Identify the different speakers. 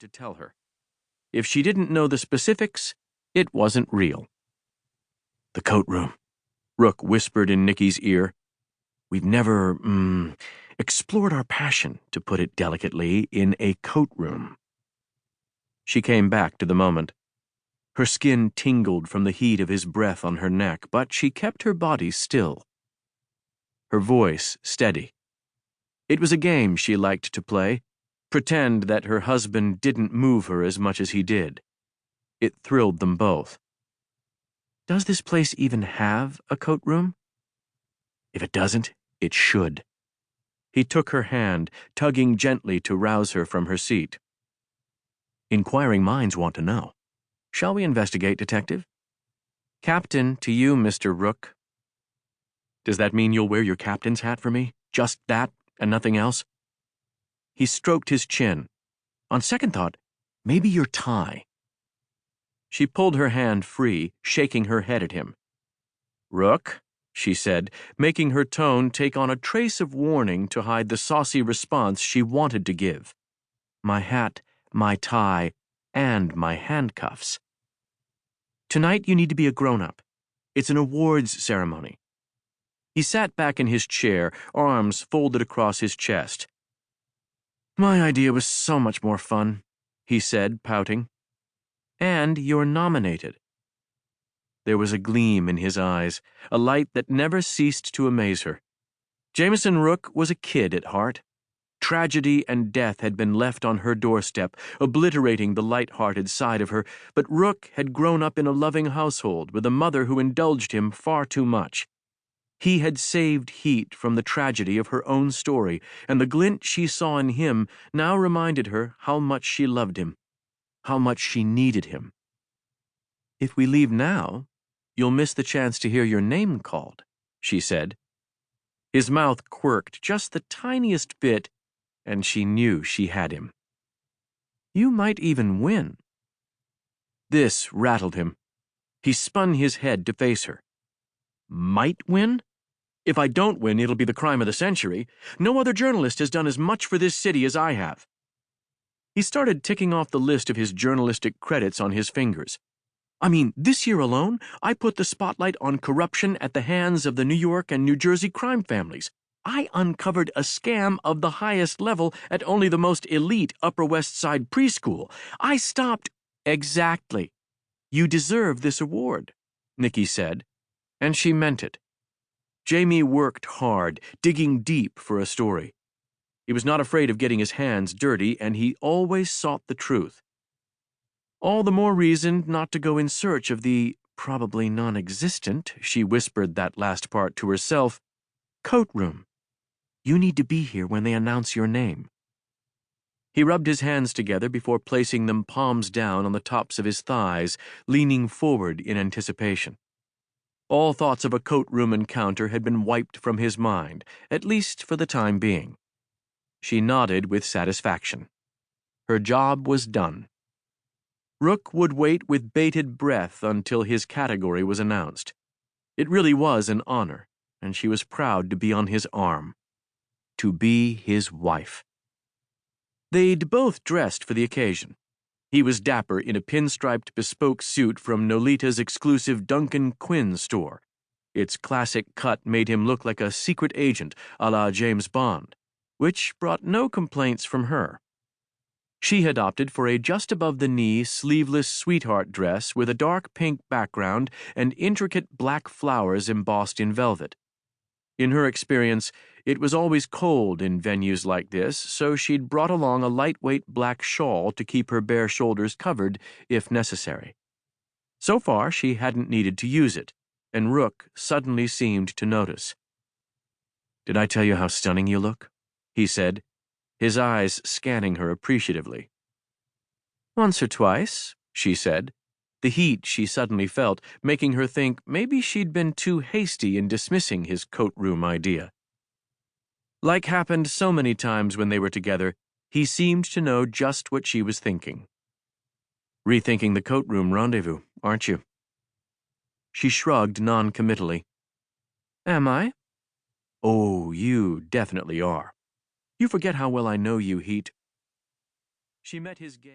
Speaker 1: to tell her. If she didn't know the specifics, it wasn't real. "The coat room," Rook whispered in Nikki's ear. "We've never, explored our passion, to put it delicately, in a coat room." She came back to the moment. Her skin tingled from the heat of his breath on her neck, but she kept her body still. Her voice steady. It was a game she liked to play, pretend that her husband didn't move her as much as he did. It thrilled them both. "Does this place even have a coat room?" "If it doesn't, it should." He took her hand, tugging gently to rouse her from her seat. "Inquiring minds want to know. Shall we investigate, Detective?" "Captain to you, Mr. Rook." "Does that mean you'll wear your captain's hat for me? Just that, and nothing else?" He stroked his chin. "On second thought, maybe your tie." She pulled her hand free, shaking her head at him. "Rook," she said, making her tone take on a trace of warning to hide the saucy response she wanted to give. "My hat, my tie, and my handcuffs. Tonight you need to be a grown-up. It's an awards ceremony." He sat back in his chair, arms folded across his chest. "My idea was so much more fun," he said, pouting. "And you're nominated." There was a gleam in his eyes, a light that never ceased to amaze her. Jameson Rook was a kid at heart. Tragedy and death had been left on her doorstep, obliterating the light-hearted side of her, but Rook had grown up in a loving household with a mother who indulged him far too much. He had saved Heat from the tragedy of her own story, and the glint she saw in him now reminded her how much she loved him, how much she needed him. "If we leave now, you'll miss the chance to hear your name called," she said. His mouth quirked just the tiniest bit, and she knew she had him. "You might even win." This rattled him. He spun his head to face her. "Might win? If I don't win, it'll be the crime of the century. No other journalist has done as much for this city as I have." He started ticking off the list of his journalistic credits on his fingers. "I mean, this year alone, I put the spotlight on corruption at the hands of the New York and New Jersey crime families. I uncovered a scam of the highest level at only the most elite Upper West Side preschool. I stopped—" "Exactly. You deserve this award," Nikki said, and she meant it. Jamie worked hard, digging deep for a story. He was not afraid of getting his hands dirty, and he always sought the truth. All the more reason not to go in search of the probably non-existent, she whispered that last part to herself, coat room. You need to be here when they announce your name. He rubbed his hands together before placing them palms down on the tops of his thighs, leaning forward in anticipation. All thoughts of a coat room encounter had been wiped from his mind, at least for the time being. She nodded with satisfaction. Her job was done. Rook would wait with bated breath until his category was announced. It really was an honor, and she was proud to be on his arm. To be his wife. They'd both dressed for the occasion. He was dapper in a pinstriped bespoke suit from Nolita's exclusive Duncan Quinn store. Its classic cut made him look like a secret agent a la James Bond, which brought no complaints from her. She had opted for a just-above-the-knee, sleeveless sweetheart dress with a dark pink background and intricate black flowers embossed in velvet. In her experience, it was always cold in venues like this, so she'd brought along a lightweight black shawl to keep her bare shoulders covered if necessary. So far, she hadn't needed to use it, and Rook suddenly seemed to notice. "Did I tell you how stunning you look?" he said, his eyes scanning her appreciatively. "Once or twice," she said, the heat she suddenly felt making her think maybe she'd been too hasty in dismissing his coat room idea. Like happened so many times when they were together, he seemed to know just what she was thinking. "Rethinking the coat room rendezvous, aren't you?" She shrugged non-committally. "Am I?" "Oh, you definitely are. You forget how well I know you, Heat." She met his gaze.